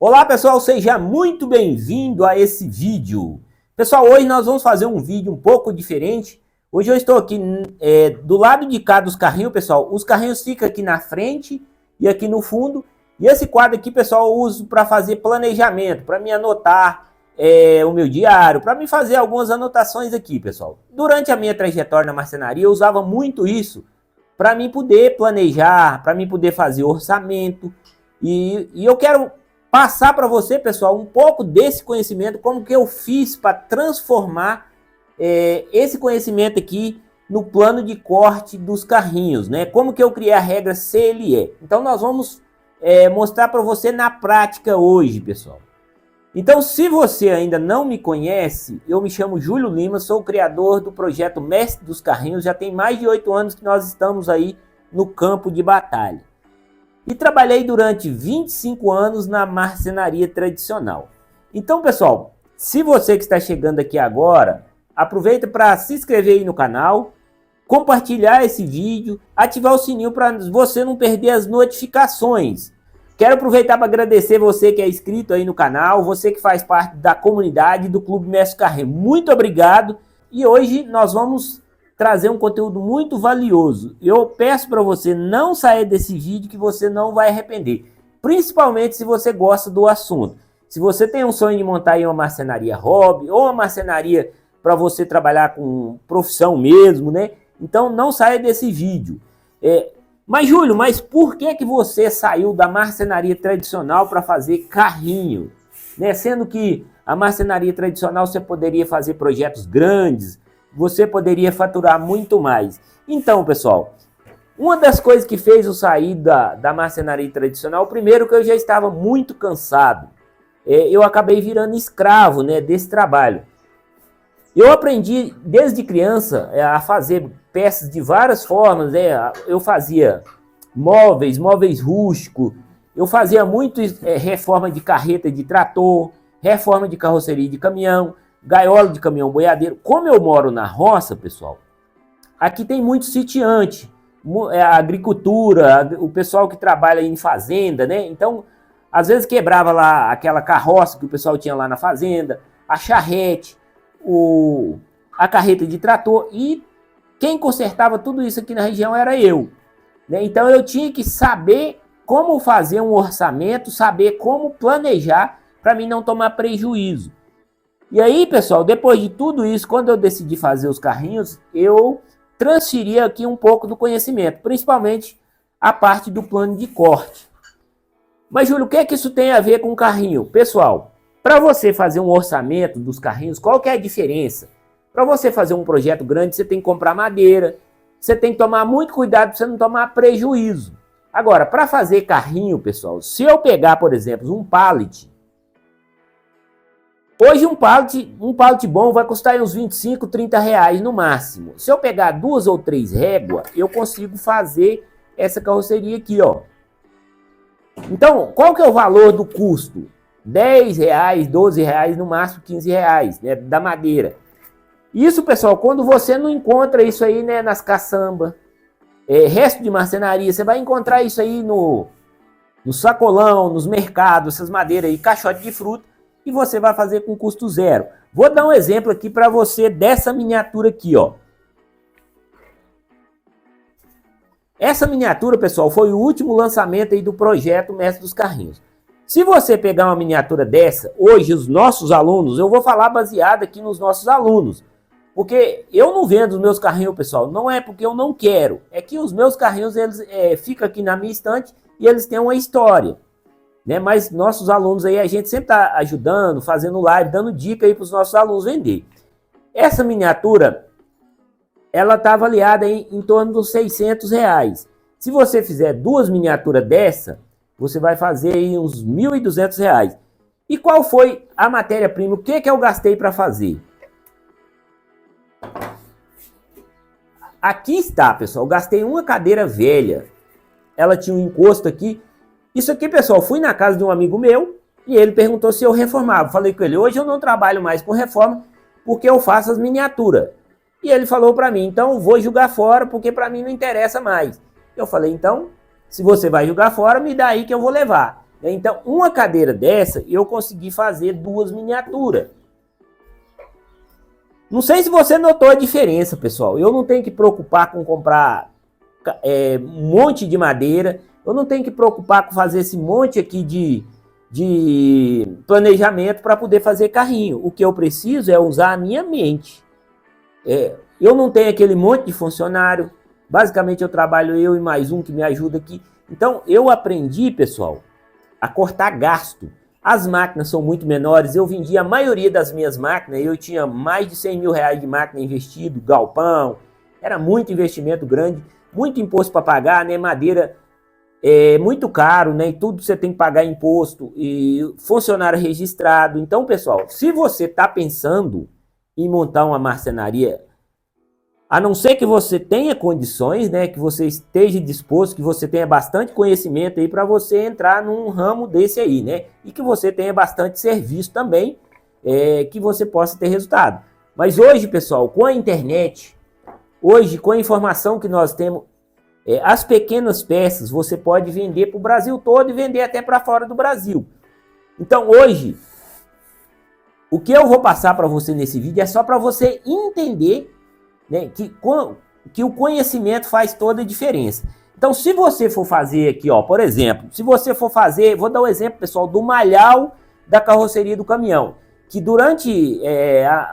Olá pessoal, seja muito bem-vindo a esse vídeo. Pessoal, hoje nós vamos fazer um vídeo um pouco diferente. Hoje eu estou aqui do lado de cá dos carrinhos, pessoal. Os carrinhos ficam aqui na frente e aqui no fundo. E esse quadro aqui, pessoal, eu uso para fazer planejamento, para me anotar o meu diário, para me fazer algumas anotações aqui, pessoal. Durante a minha trajetória na marcenaria, eu usava muito isso para mim poder planejar, para mim poder fazer orçamento. E eu quero passar para você, pessoal, um pouco desse conhecimento, como que eu fiz para transformar esse conhecimento aqui no plano de corte dos carrinhos, né? Como que eu criei a regra CLE. Então nós vamos mostrar para você na prática hoje, pessoal. Então, se você ainda não me conhece, eu me chamo Júlio Lima, sou o criador do projeto Mestre dos Carrinhos, já tem mais de 8 anos que nós estamos aí no campo de batalha. E trabalhei durante 25 anos na marcenaria tradicional. Então, pessoal, se você que está chegando aqui agora, aproveita para se inscrever aí no canal, compartilhar esse vídeo, ativar o sininho para você não perder as notificações. Quero aproveitar para agradecer você que é inscrito aí no canal, você que faz parte da comunidade do Clube Mestre Carrinho. Muito obrigado. E hoje nós vamos trazer um conteúdo muito valioso. Eu peço para você não sair desse vídeo que você não vai arrepender. Principalmente se você gosta do assunto. Se você tem um sonho de montar aí uma marcenaria hobby ou uma marcenaria para você trabalhar com profissão mesmo, né? Então não saia desse vídeo. Mas Júlio, mas por que você saiu da marcenaria tradicional para fazer carrinho? Né? Sendo que a marcenaria tradicional você poderia fazer projetos grandes, você poderia faturar muito mais. Então, pessoal, uma das coisas que fez eu sair da marcenaria tradicional, primeiro que eu já estava muito cansado. Eu acabei virando escravo, né, desse trabalho. Eu aprendi desde criança a fazer peças de várias formas, né? Eu fazia móveis rústicos, eu fazia muito reforma de carreta de trator, reforma de carroceria de caminhão, gaiola de caminhão boiadeiro. Como eu moro na roça, pessoal, aqui tem muito sitiante, a agricultura, o pessoal que trabalha em fazenda, né? Então, às vezes quebrava lá aquela carroça que o pessoal tinha lá na fazenda, a charrete, a carreta de trator, e quem consertava tudo isso aqui na região era eu, né? Então eu tinha que saber como fazer um orçamento, saber como planejar para mim não tomar prejuízo. E aí, pessoal, depois de tudo isso, quando eu decidi fazer os carrinhos, eu transferi aqui um pouco do conhecimento, principalmente a parte do plano de corte. Mas, Júlio, o que é que isso tem a ver com o carrinho? Pessoal, para você fazer um orçamento dos carrinhos, qual que é a diferença? Para você fazer um projeto grande, você tem que comprar madeira, você tem que tomar muito cuidado para você não tomar prejuízo. Agora, para fazer carrinho, pessoal, se eu pegar, por exemplo, um pallet, hoje um pallet bom vai custar uns 25, 30 reais no máximo. Se eu pegar 2 ou 3 réguas, eu consigo fazer essa carroceria aqui, ó. Então, qual que é o valor do custo? 10 reais, 12 reais, no máximo 15 reais, né, da madeira. Isso, pessoal, quando você não encontra isso aí, né, nas caçambas, resto de marcenaria, você vai encontrar isso aí no sacolão, nos mercados, essas madeiras aí, caixote de fruta, e você vai fazer com custo zero. Vou dar um exemplo aqui para você dessa miniatura aqui, ó. Essa miniatura, pessoal, foi o último lançamento aí do projeto Mestre dos Carrinhos. Se você pegar uma miniatura dessa, hoje os nossos alunos, eu vou falar baseado aqui nos nossos alunos, porque eu não vendo os meus carrinhos, pessoal, não é porque eu não quero, é que os meus carrinhos, eles ficam aqui na minha estante e eles têm uma história, né? Mas nossos alunos aí, a gente sempre está ajudando, fazendo live, dando dica aí para os nossos alunos vender. Essa miniatura, ela está avaliada em torno dos 600 reais. Se você fizer 2 miniaturas dessa, você vai fazer aí uns 1.200 reais. E qual foi a matéria-prima? O que eu gastei para fazer? Aqui está, pessoal. Eu gastei uma cadeira velha. Ela tinha um encosto aqui. Isso aqui, pessoal, fui na casa de um amigo meu e ele perguntou se eu reformava. Falei com ele, hoje eu não trabalho mais com reforma porque eu faço as miniaturas. E ele falou para mim, então vou jogar fora porque para mim não interessa mais. Eu falei, então, se você vai jogar fora, me dá aí que eu vou levar. Então, uma cadeira dessa, eu consegui fazer 2 miniaturas. Não sei se você notou a diferença, pessoal. Eu não tenho que preocupar com comprar um monte de madeira. Eu não tenho que preocupar com fazer esse monte aqui de planejamento para poder fazer carrinho. O que eu preciso é usar a minha mente. Eu não tenho aquele monte de funcionário. Basicamente, eu trabalho eu e mais um que me ajuda aqui. Então, eu aprendi, pessoal, a cortar gasto. As máquinas são muito menores. Eu vendi a maioria das minhas máquinas. Eu tinha mais de 100 mil reais de máquina investido, galpão. Era muito investimento grande, muito imposto para pagar, né? Madeira é muito caro, né? E tudo você tem que pagar imposto e funcionário registrado. Então, pessoal, se você está pensando em montar uma marcenaria, a não ser que você tenha condições, né, que você esteja disposto, que você tenha bastante conhecimento aí para você entrar num ramo desse aí, né? E que você tenha bastante serviço também, que você possa ter resultado. Mas hoje, pessoal, com a internet, hoje com a informação que nós temos, as pequenas peças você pode vender para o Brasil todo e vender até para fora do Brasil. Então hoje, o que eu vou passar para você nesse vídeo é só para você entender, né, que o conhecimento faz toda a diferença. Então, se você for fazer aqui, ó, por exemplo, se você for fazer, vou dar um exemplo, pessoal, do malhau da carroceria do caminhão, que durante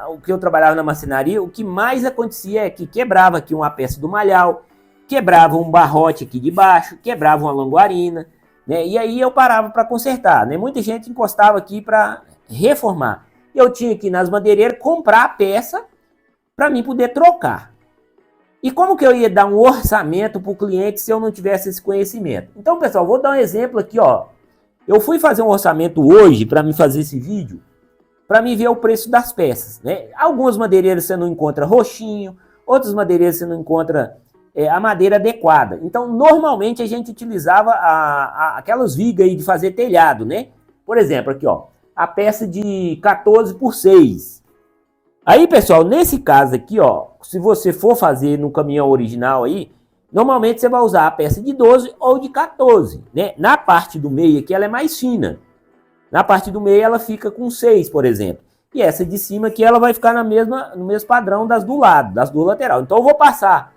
o que eu trabalhava na marcenaria, o que mais acontecia é que quebrava aqui uma peça do malhau, quebrava um barrote aqui de baixo, quebrava uma languarina, né, e aí eu parava para consertar, né, muita gente encostava aqui para reformar. Eu tinha que ir nas madeireiras comprar a peça para mim poder trocar. E como que eu ia dar um orçamento para o cliente se eu não tivesse esse conhecimento? Então, pessoal, vou dar um exemplo aqui, ó. Eu fui fazer um orçamento hoje para me fazer esse vídeo, para me ver o preço das peças, né? Algumas madeireiras você não encontra roxinho, outras madeireiras você não encontra a madeira adequada. Então, normalmente a gente utilizava aquelas vigas aí de fazer telhado, né? Por exemplo, aqui, ó, a peça de 14 por 6. Aí, pessoal, nesse caso aqui, ó, se você for fazer no caminhão original aí, normalmente você vai usar a peça de 12 ou de 14, né? Na parte do meio aqui ela é mais fina. Na parte do meio ela fica com 6, por exemplo. E essa de cima aqui ela vai ficar no mesmo padrão das do lado, das do lateral. Então eu vou passar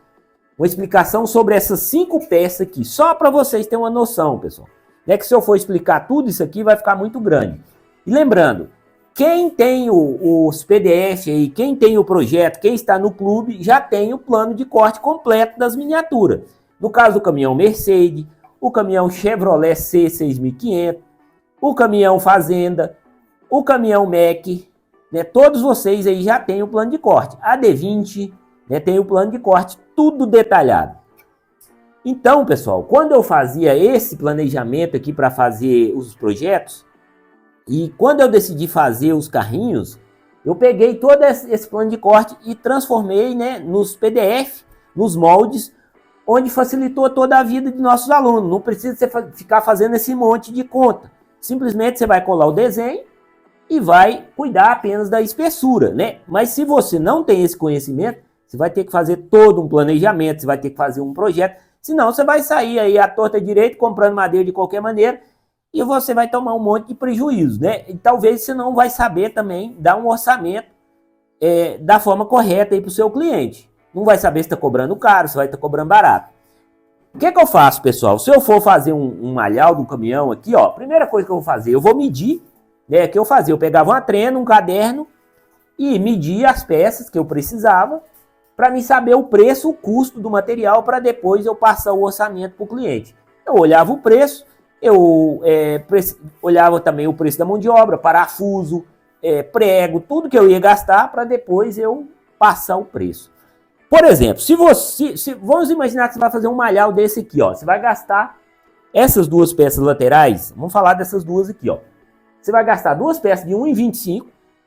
uma explicação sobre essas 5 peças aqui, só para vocês terem uma noção, pessoal. Não é que se eu for explicar tudo isso aqui vai ficar muito grande. E lembrando, quem tem os PDF aí, quem tem o projeto, quem está no clube, já tem o plano de corte completo das miniaturas. No caso do caminhão Mercedes, o caminhão Chevrolet C6500, o caminhão Fazenda, o caminhão Mac, né, todos vocês aí já têm o plano de corte. A D20, né, tem o plano de corte, tudo detalhado. Então, pessoal, quando eu fazia esse planejamento aqui para fazer os projetos, e quando eu decidi fazer os carrinhos, eu peguei todo esse plano de corte e transformei, né, nos PDF, nos moldes, onde facilitou toda a vida de nossos alunos. Não precisa você ficar fazendo esse monte de conta. Simplesmente você vai colar o desenho e vai cuidar apenas da espessura, né? Mas se você não tem esse conhecimento, você vai ter que fazer todo um planejamento, você vai ter que fazer um projeto, senão você vai sair aí à torta direita comprando madeira de qualquer maneira, e você vai tomar um monte de prejuízo, né? E talvez você não vai saber também dar um orçamento da forma correta aí para o seu cliente. Não vai saber se está cobrando caro, se vai estar cobrando barato. O que eu faço, pessoal? Se eu for fazer um malhau do caminhão aqui, ó, primeira coisa que eu vou fazer, eu vou medir, né? Que eu fazia, eu pegava uma trena, um caderno e media as peças que eu precisava para me saber o preço, o custo do material, para depois eu passar o orçamento para o cliente. Eu olhava o preço, eu olhava também o preço da mão de obra, parafuso, prego, tudo que eu ia gastar para depois eu passar o preço. Por exemplo, vamos imaginar que você vai fazer um malhau desse aqui, ó. Você vai gastar essas 2 peças laterais, vamos falar dessas 2 aqui, ó. Você vai gastar 2 peças de 1,25.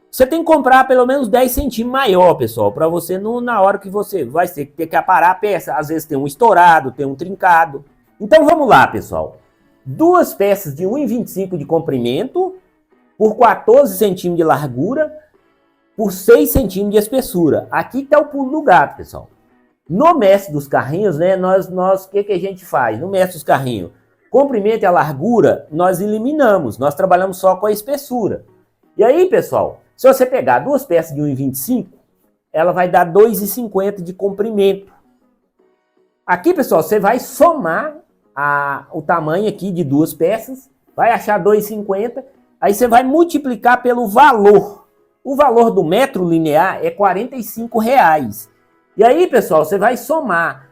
Você tem que comprar pelo menos 10 centímetros maior, pessoal, para você não, na hora que você vai ter que aparar a peça, às vezes tem um estourado, tem um trincado. Então vamos lá, pessoal. 2 peças de 1,25 de comprimento por 14 centímetros de largura por 6 centímetros de espessura. Aqui está o pulo do gato, pessoal. No mestre dos carrinhos, né, o que a gente faz? No mestre dos carrinhos, comprimento e a largura nós eliminamos, nós trabalhamos só com a espessura. E aí, pessoal, se você pegar duas peças de 1,25, ela vai dar 2,50 de comprimento. Aqui, pessoal, você vai somar o tamanho aqui de duas peças, vai achar 2,50, aí você vai multiplicar pelo valor. O valor do metro linear é R$ 45. E aí, pessoal, você vai somar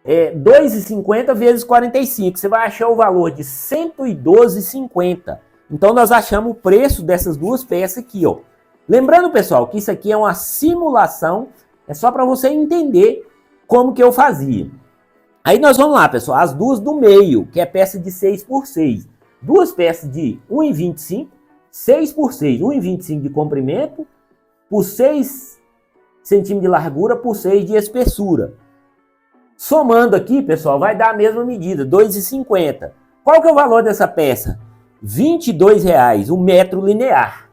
2,50 vezes 45, você vai achar o valor de R$ 112,50. Então, nós achamos o preço dessas duas peças aqui, ó. Lembrando, pessoal, que isso aqui é uma simulação, é só para você entender como que eu fazia. Aí nós vamos lá, pessoal, as duas do meio, que é peça de 6 por 6. Duas peças de 1,25, 6 por 6, 1,25 de comprimento, por 6 centímetros de largura, por 6 de espessura. Somando aqui, pessoal, vai dar a mesma medida, 2,50. Qual que é o valor dessa peça? R$ 22,00, o metro linear.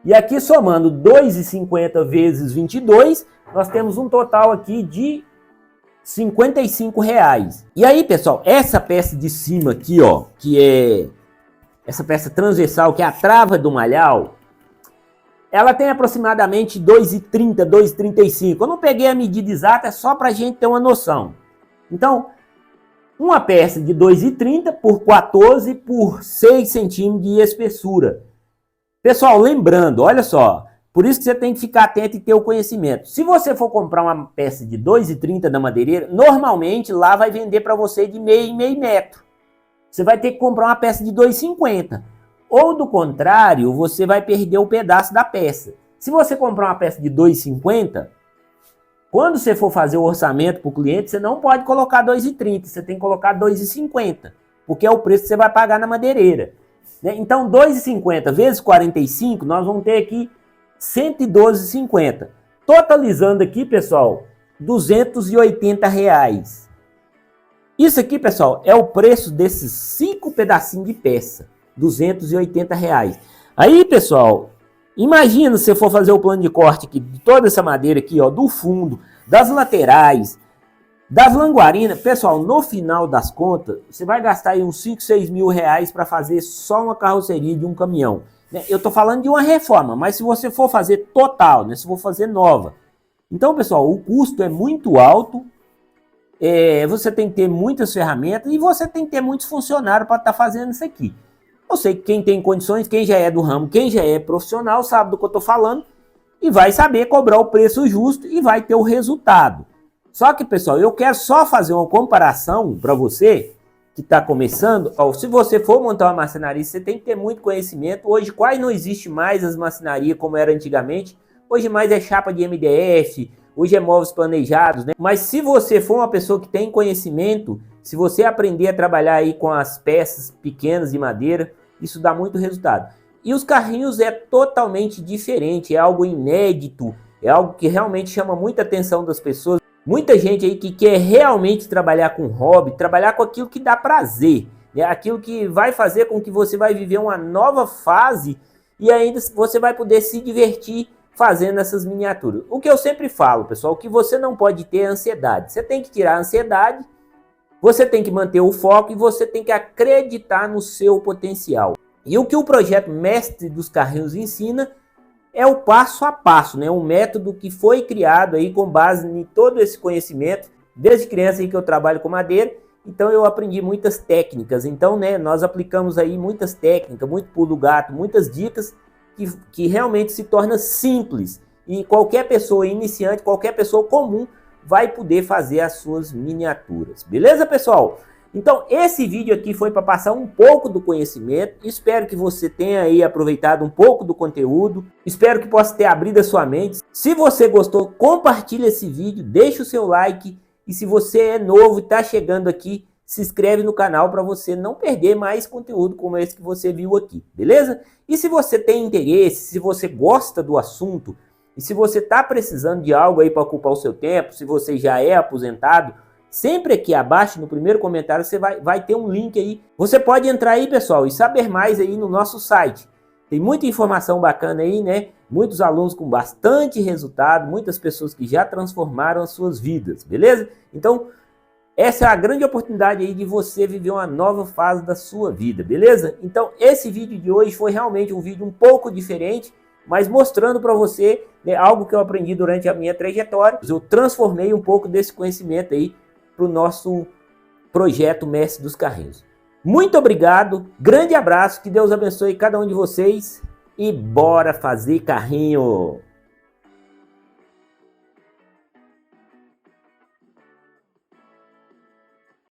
E aqui, somando 2,50 vezes 22, nós temos um total aqui de R$ 55,00. E aí, pessoal, essa peça de cima aqui, ó, que é essa peça transversal, que é a trava do malhau, ela tem aproximadamente 2,30, 2,35. Eu não peguei a medida exata, é só para a gente ter uma noção. Então, uma peça de 2,30 por 14 por 6 centímetros de espessura. Pessoal, lembrando, olha só, por isso que você tem que ficar atento e ter o conhecimento. Se você for comprar uma peça de 2,30 da madeireira, normalmente lá vai vender para você de meio em meio metro. Você vai ter que comprar uma peça de 2,50. Ou do contrário, você vai perder o pedaço da peça. Se você comprar uma peça de 2,50, quando você for fazer o orçamento para o cliente, você não pode colocar 2,30, você tem que colocar 2,50, porque é o preço que você vai pagar na madeireira. Então, 2,50 vezes 45, nós vamos ter aqui 112,50. Totalizando aqui, pessoal, R$ 280,00. Isso aqui, pessoal, é o preço desses 5 pedacinhos de peça. R$ 280,00. Aí, pessoal, imagina se você for fazer o plano de corte aqui, de toda essa madeira aqui, ó, do fundo, das laterais, das languarinas. Pessoal, no final das contas, você vai gastar aí uns 5, 6 mil reais para fazer só uma carroceria de um caminhão. Eu tô falando de uma reforma, mas se você for fazer total, né, se for fazer nova. Então, pessoal, o custo é muito alto, você tem que ter muitas ferramentas e você tem que ter muitos funcionários para estar fazendo isso aqui. Eu sei que quem tem condições, quem já é do ramo, quem já é profissional, sabe do que eu estou falando e vai saber cobrar o preço justo e vai ter o resultado. Só que, pessoal, eu quero só fazer uma comparação para você que está começando. Se você for montar uma marcenaria, você tem que ter muito conhecimento. Hoje quase não existe mais as marcenarias como era antigamente. Hoje mais é chapa de MDF, hoje é móveis planejados, né? Mas se você for uma pessoa que tem conhecimento, se você aprender a trabalhar aí com as peças pequenas de madeira, isso dá muito resultado. E os carrinhos é totalmente diferente, é algo inédito, é algo que realmente chama muita atenção das pessoas. Muita gente aí que quer realmente trabalhar com hobby, trabalhar com aquilo que dá prazer, né? Aquilo que vai fazer com que você vai viver uma nova fase e ainda você vai poder se divertir fazendo essas miniaturas. O que eu sempre falo, pessoal, que você não pode ter ansiedade. Você tem que tirar a ansiedade, você tem que manter o foco e você tem que acreditar no seu potencial. E o que o projeto Mestre dos Carrinhos ensina é o passo a passo, né? Um método que foi criado aí com base em todo esse conhecimento. Desde criança aí que eu trabalho com madeira, então eu aprendi muitas técnicas. Então, né, nós aplicamos aí muitas técnicas, muito pulo do gato, muitas dicas que realmente se torna simples. E qualquer pessoa iniciante, qualquer pessoa comum vai poder fazer as suas miniaturas. Beleza, pessoal? Então, esse vídeo aqui foi para passar um pouco do conhecimento. Espero que você tenha aí aproveitado um pouco do conteúdo. Espero que possa ter abrido a sua mente. Se você gostou, compartilhe esse vídeo, deixe o seu like. E se você é novo e está chegando aqui, se inscreve no canal para você não perder mais conteúdo como esse que você viu aqui, beleza? E se você tem interesse, se você gosta do assunto, e se você está precisando de algo aí para ocupar o seu tempo, se você já é aposentado, sempre aqui abaixo no primeiro comentário você vai ter um link aí. Você pode entrar aí, pessoal, e saber mais aí no nosso site. Tem muita informação bacana aí, né? Muitos alunos com bastante resultado, muitas pessoas que já transformaram as suas vidas, beleza? Então, essa é a grande oportunidade aí de você viver uma nova fase da sua vida, beleza? Então esse vídeo de hoje foi realmente um vídeo um pouco diferente, mas mostrando para você, né, algo que eu aprendi durante a minha trajetória. Eu transformei um pouco desse conhecimento aí para o nosso projeto Mestre dos Carrinhos. Muito obrigado, grande abraço, que Deus abençoe cada um de vocês e bora fazer carrinho!